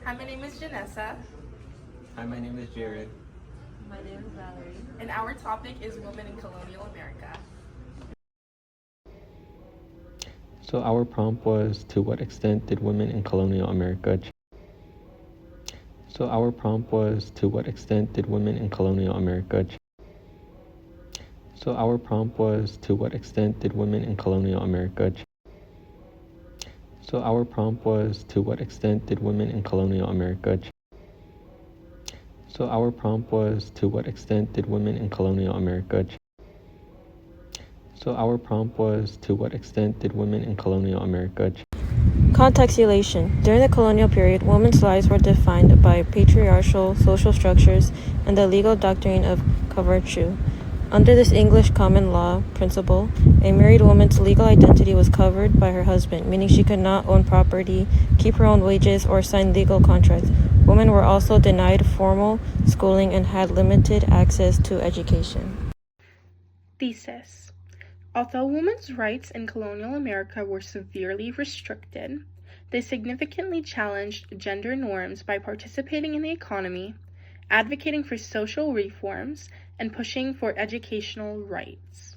Hi, my name is Janessa, Hi, my name is Jared. My name is Valerie. and our topic is women in colonial America. So our prompt was, to what extent did women in colonial America So our prompt was, to what extent did women in colonial America So our prompt was, to what extent did women in colonial America So our prompt was, to what extent did women in colonial America So our prompt was, to what extent did women in colonial America So our prompt was, to what extent did women in colonial America Contextualization. During the colonial period, women's lives were defined by patriarchal social structures and the legal doctrine of coverture. Under this English common law principle, a married woman's legal identity was covered by her husband, meaning she could not own property, keep her own wages, or sign legal contracts. Women were also denied formal schooling and had limited access to education. Thesis. Although women's rights in colonial America were severely restricted, they significantly challenged gender norms by participating in the economy, advocating for social reforms, and pushing for educational rights.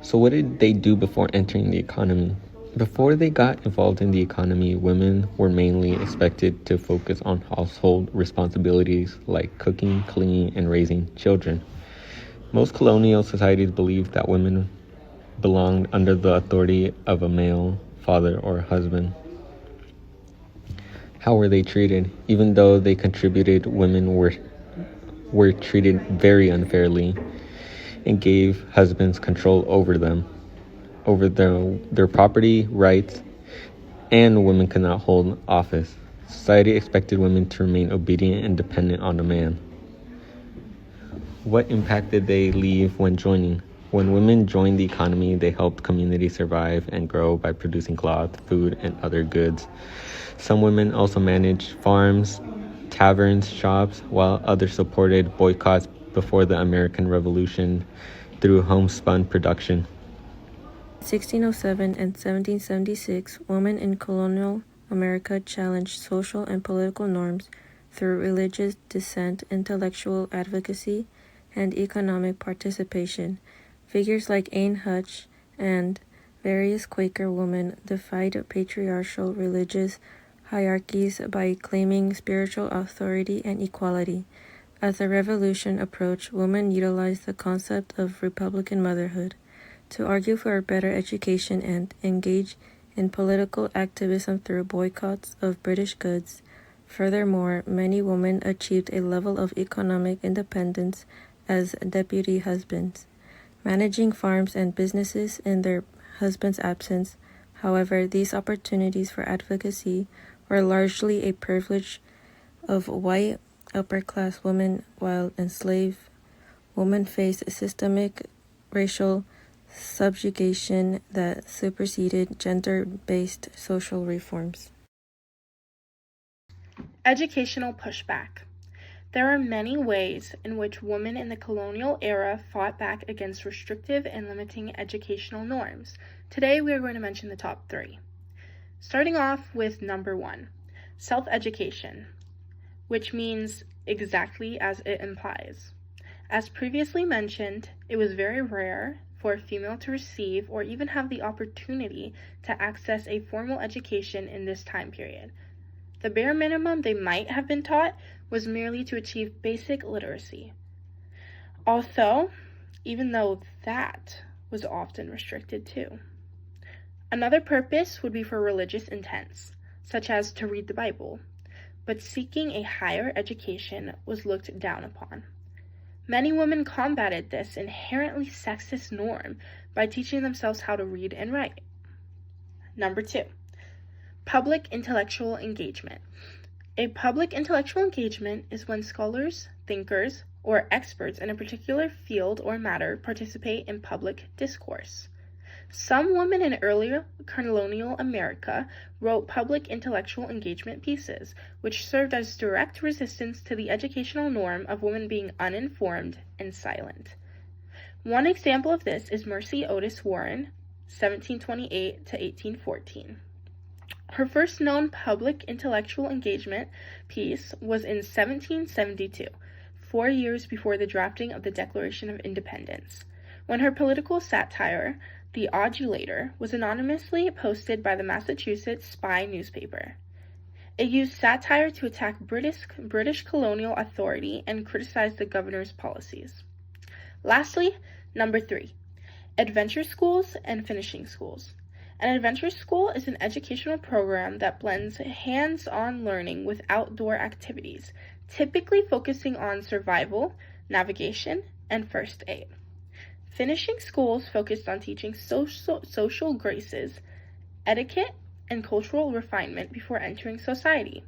So what did they do before entering the economy? Before they got involved in the economy, women were mainly expected to focus on household responsibilities like cooking, cleaning, and raising children. Most colonial societies believed that women belonged under the authority of a male father or husband. How were they treated? Even though they contributed, women were treated very unfairly and gave husbands control over them, over their property rights, and women could not hold office. Society expected women to remain obedient and dependent on a man. What impact did they leave when joining? When women joined the economy, they helped communities survive and grow by producing cloth, food, and other goods. Some women also managed farms, taverns, shops, while others supported boycotts before the American Revolution through homespun production. In 1607 and 1776, women in colonial America challenged social and political norms through religious dissent, intellectual advocacy, and economic participation. Figures like Anne Hutch and various Quaker women defied patriarchal religious hierarchies by claiming spiritual authority and equality. As the revolution approached, women utilized the concept of Republican motherhood to argue for a better education and engage in political activism through boycotts of British goods. Furthermore, many women achieved a level of economic independence as deputy husbands, managing farms and businesses in their husband's absence. However, these opportunities for advocacy were largely a privilege of white upper-class women, while enslaved women faced systemic racial subjugation that superseded gender-based social reforms. Educational pushback. There are many ways in which women in the colonial era fought back against restrictive and limiting educational norms. Today we are going to mention the top 3. Starting off with number 1, self-education, which means exactly as it implies. As previously mentioned, it was very rare for a female to receive or even have the opportunity to access a formal education in this time period. The bare minimum they might have been taught was merely to achieve basic literacy. Also, even though that was often restricted too. Another purpose would be for religious intents, such as to read the Bible, but seeking a higher education was looked down upon. Many women combated this inherently sexist norm by teaching themselves how to read and write. Number 2, public intellectual engagement. A public intellectual engagement is when scholars, thinkers, or experts in a particular field or matter participate in public discourse. Some women in earlier colonial America wrote public intellectual engagement pieces, which served as direct resistance to the educational norm of women being uninformed and silent. One example of this is Mercy Otis Warren, 1728 to 1814. Her first known public intellectual engagement piece was in 1772, 4 years before the drafting of the Declaration of Independence, when her political satire, The Adulator, was anonymously posted by the Massachusetts Spy newspaper. It used satire to attack British colonial authority and criticize the governor's policies. Lastly, number 3, adventure schools and finishing schools. An adventure school is an educational program that blends hands-on learning with outdoor activities, typically focusing on survival, navigation, and first aid. Finishing schools focused on teaching social graces, etiquette, and cultural refinement before entering society.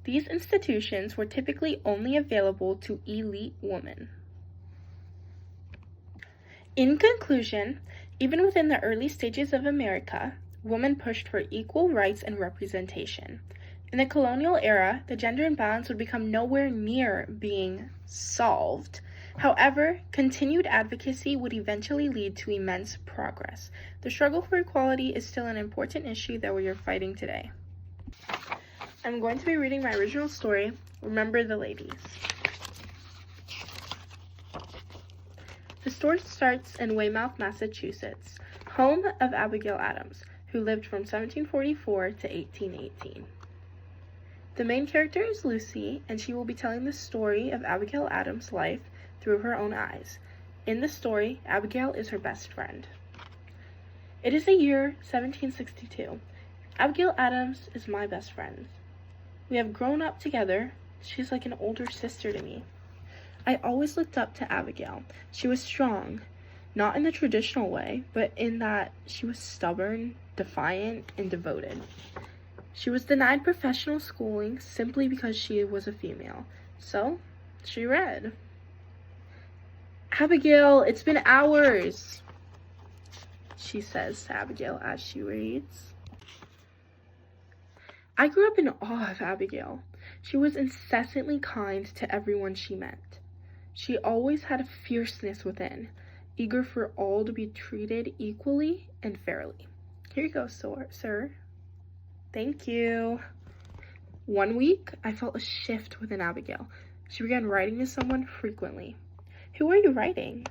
These institutions were typically only available to elite women. In conclusion, even within the early stages of America, women pushed for equal rights and representation. In the colonial era, the gender imbalance would become nowhere near being solved. However, continued advocacy would eventually lead to immense progress. The struggle for equality is still an important issue that we are fighting today. I'm going to be reading my original story, Remember the Ladies. The story starts in Weymouth, Massachusetts, home of Abigail Adams, who lived from 1744 to 1818. The main character is Lucy, and she will be telling the story of Abigail Adams' life through her own eyes. In the story, Abigail is her best friend. It is the year 1762. Abigail Adams is my best friend. We have grown up together. She's like an older sister to me. I always looked up to Abigail. She was strong, not in the traditional way, but in that she was stubborn, defiant, and devoted. She was denied professional schooling simply because she was a female, so she read. Abigail, it's been hours, she says to Abigail as she reads. I grew up in awe of Abigail. She was incessantly kind to everyone she met. She always had a fierceness within, eager for all to be treated equally and fairly. Here you go, sir. Thank you. One week, I felt a shift within Abigail. She began writing to someone frequently. Who are you writing?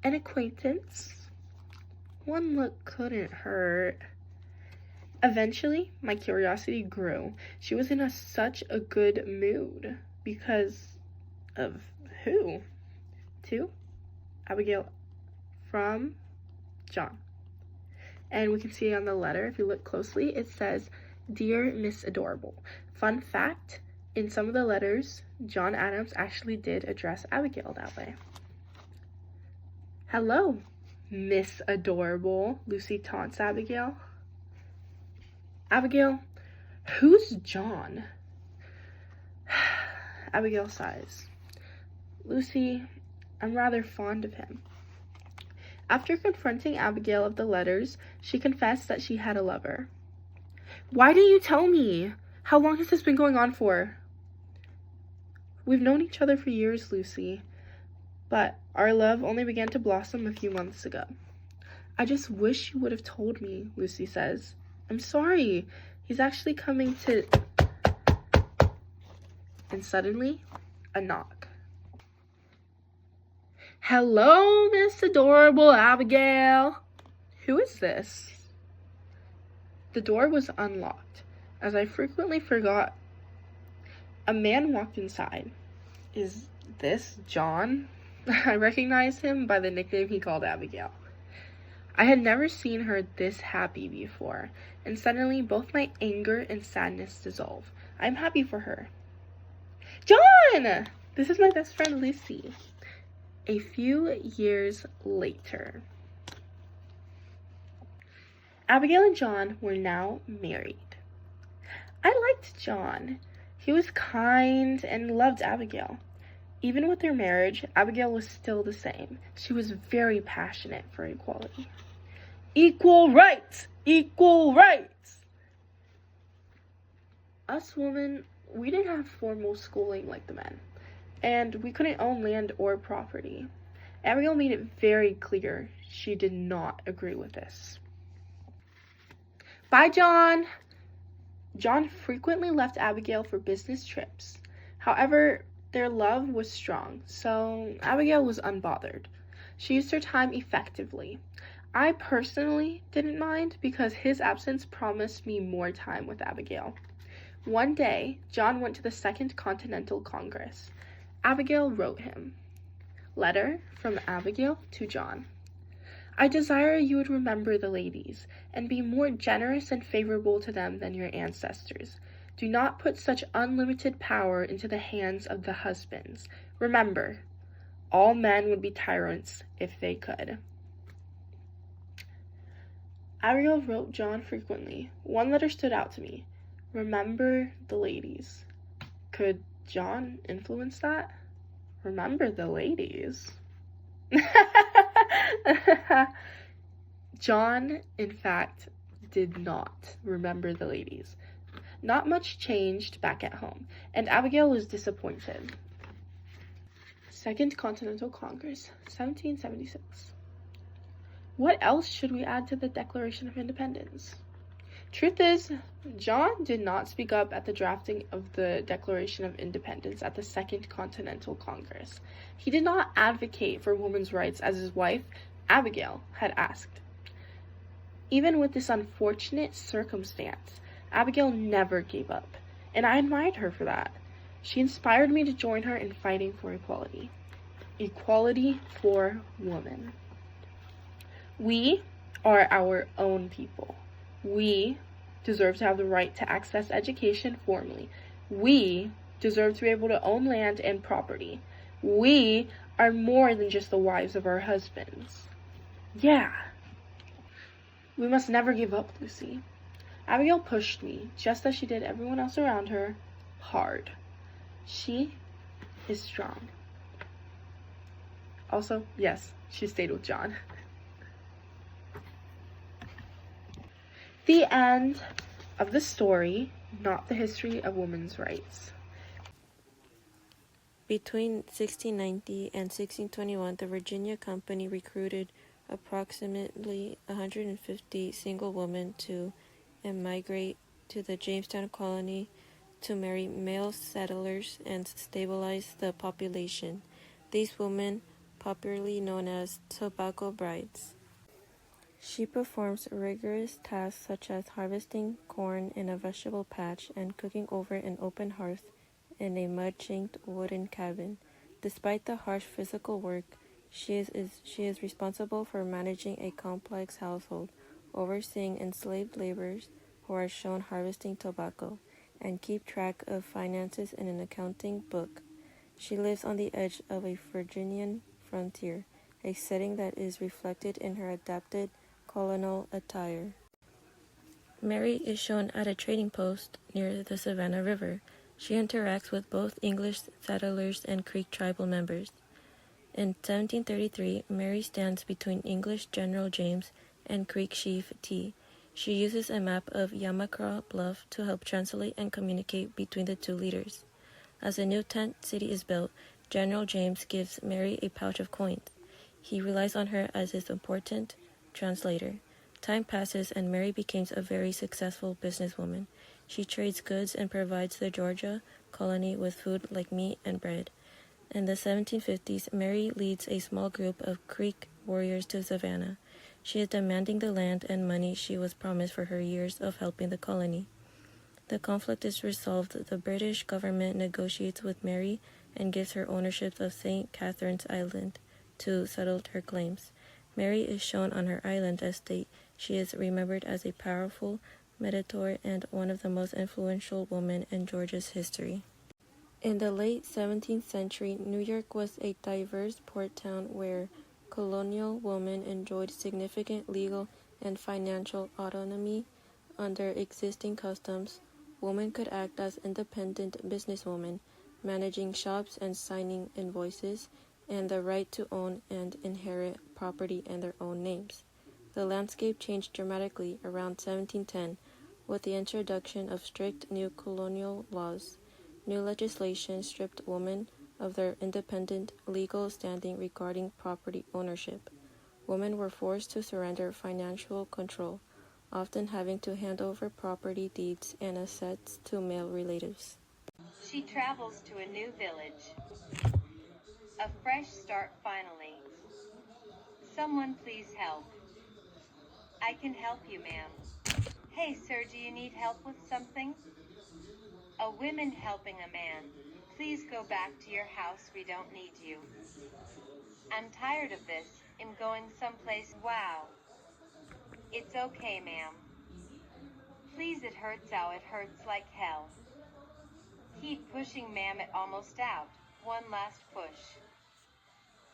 An acquaintance. One look couldn't hurt. Eventually, my curiosity grew. She was in such a good mood. Because of who? To Abigail from John. And we can see on the letter, if you look closely, it says, Dear Miss Adorable. Fun fact, in some of the letters, John Adams actually did address Abigail that way. Hello, Miss Adorable, Lucy taunts Abigail. Abigail, who's John? Abigail sighs. Lucy, I'm rather fond of him. After confronting Abigail of the letters, she confessed that she had a lover. Why didn't you tell me? How long has this been going on for? We've known each other for years, Lucy, but our love only began to blossom a few months ago. I just wish you would have told me, Lucy says. I'm sorry. He's actually coming to... And suddenly, a knock. Hello, Miss Adorable Abigail. Who is this? The door was unlocked, as I frequently forgot. A man walked inside. Is this John? I recognized him by the nickname he called Abigail. I had never seen her this happy before, and suddenly both my anger and sadness dissolve. I'm happy for her. John! This is my best friend, Lucy. A few years later. Abigail and John were now married. I liked John. He was kind and loved Abigail. Even with their marriage, Abigail was still the same. She was very passionate for equality. Equal rights! Equal rights! Us women, we didn't have formal schooling like the men, and we couldn't own land or property. Abigail made it very clear she did not agree with this. Bye, John! John frequently left Abigail for business trips. However, their love was strong, so Abigail was unbothered. She used her time effectively. I personally didn't mind because his absence promised me more time with Abigail. One day, John went to the Second Continental Congress. Abigail wrote him. Letter from Abigail to John. I desire you would remember the ladies, and be more generous and favorable to them than your ancestors. Do not put such unlimited power into the hands of the husbands. Remember, all men would be tyrants if they could. Abigail wrote John frequently. One letter stood out to me. Remember the ladies. Could John influence that? Remember the ladies. John, in fact, did not remember the ladies. Not much changed back at home, and Abigail was disappointed. Second Continental Congress, 1776. What else should we add to the Declaration of Independence? Truth is, John did not speak up at the drafting of the Declaration of Independence at the Second Continental Congress. He did not advocate for women's rights as his wife, Abigail, had asked. Even with this unfortunate circumstance, Abigail never gave up, and I admired her for that. She inspired me to join her in fighting for equality. Equality for women. We are our own people. We deserve to have the right to access education formally. We deserve to be able to own land and property. We are more than just the wives of our husbands. Yeah. We must never give up, Lucy. Abigail pushed me, just as she did everyone else around her, hard. She is strong. Also, yes, she stayed with John. The end of the story, not the history of women's rights. Between 1690 and 1621, the Virginia Company recruited approximately 150 single women to emigrate to the Jamestown colony to marry male settlers and stabilize the population. These women, popularly known as tobacco brides. She performs rigorous tasks such as harvesting corn in a vegetable patch and cooking over an open hearth in a mud-chinked wooden cabin. Despite the harsh physical work, she is responsible for managing a complex household, overseeing enslaved laborers who are shown harvesting tobacco, and keep track of finances in an accounting book. She lives on the edge of a Virginian frontier, a setting that is reflected in her adapted colonial attire. Mary is shown at a trading post near the Savannah River. She interacts with both English settlers and Creek tribal members. In 1733, Mary stands between English General James and Creek Chief T. She uses a map of Yamacraw Bluff to help translate and communicate between the two leaders. As a new tent city is built, General James gives Mary a pouch of coins. He relies on her as his important translator. Time passes and Mary becomes a very successful businesswoman. She trades goods and provides the Georgia colony with food like meat and bread. In the 1750s, Mary leads a small group of Creek warriors to Savannah. She is demanding the land and money she was promised for her years of helping the colony. The conflict is resolved. The British government negotiates with Mary and gives her ownership of St. Catherine's Island to settle her claims. Mary is shown on her island estate. She is remembered as a powerful mediator and one of the most influential women in Georgia's history. In the late 17th century, New York was a diverse port town where colonial women enjoyed significant legal and financial autonomy. Under existing customs, women could act as independent businesswomen, managing shops and signing invoices, and the right to own and inherit property in their own names. The landscape changed dramatically around 1710 with the introduction of strict new colonial laws. New legislation stripped women of their independent legal standing regarding property ownership. Women were forced to surrender financial control, often having to hand over property deeds and assets to male relatives. She travels to a new village. A fresh start finally. Someone please help. I can help you, ma'am. Hey, sir, do you need help with something? A woman helping a man. Please go back to your house, we don't need you. I'm tired of this, I'm going someplace. Wow. It's okay, ma'am. Please, it hurts, ow, it hurts like hell. Keep pushing, ma'am, it almost out. One last push.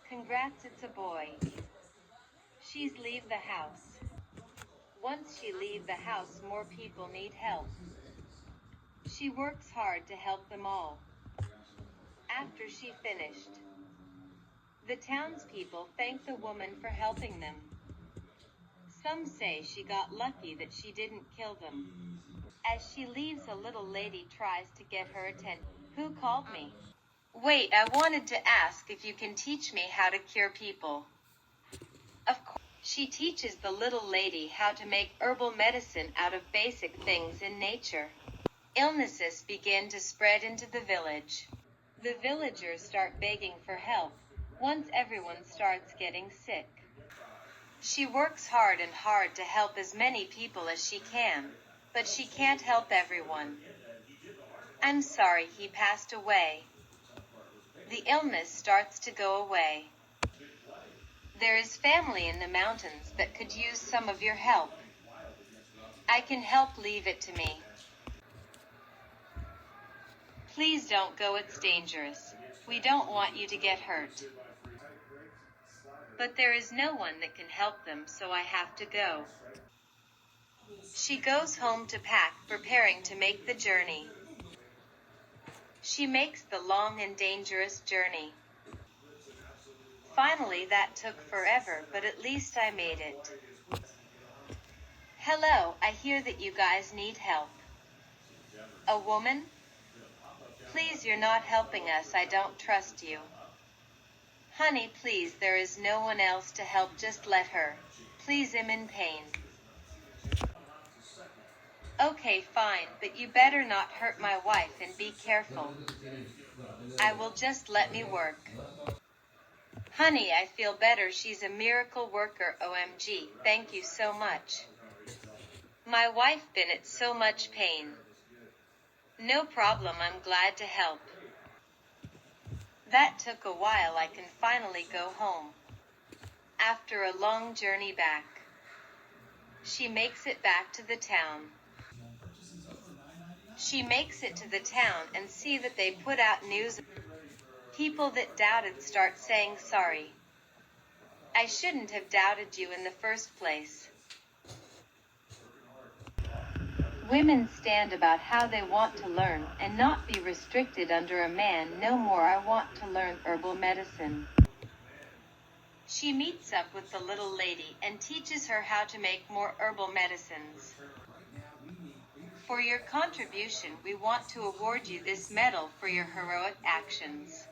Congrats, it's a boy. She's leave the house. Once she leave the house, more people need help. She works hard to help them all. After she finished, the townspeople thank the woman for helping them. Some say she got lucky that she didn't kill them. As she leaves, a little lady tries to get her attention. Who called me? Wait, I wanted to ask if you can teach me how to cure people. Of course. She teaches the little lady how to make herbal medicine out of basic things in nature. Illnesses begin to spread into the village. The villagers start begging for help. Once everyone starts getting sick, she works hard and hard to help as many people as she can, but she can't help everyone. I'm sorry, he passed away. The illness starts to go away. There is family in the mountains that could use some of your help. I can help, leave it to me. Please don't go, it's dangerous. We don't want you to get hurt. But there is no one that can help them, so I have to go. She goes home to pack, preparing to make the journey. She makes the long and dangerous journey. Finally, that took forever, but at least I made it. Hello, I hear that you guys need help. A woman? Please, you're not helping us, I don't trust you. Honey, please, there is no one else to help, just let her. Please, I'm in pain. Okay, fine, but you better not hurt my wife and be careful. I will, just let me work. Honey, I feel better, she's a miracle worker, OMG, thank you so much. My wife been at so much pain. No problem, I'm glad to help. That took a while, I can finally go home. After a long journey back, she makes it back to the town. She makes it to the town and see that they put out news. People that doubted start saying sorry. I shouldn't have doubted you in the first place. Women stand about how they want to learn and not be restricted under a man no more. I want to learn herbal medicine. She meets up with the little lady and teaches her how to make more herbal medicines. For your contribution, we want to award you this medal for your heroic actions.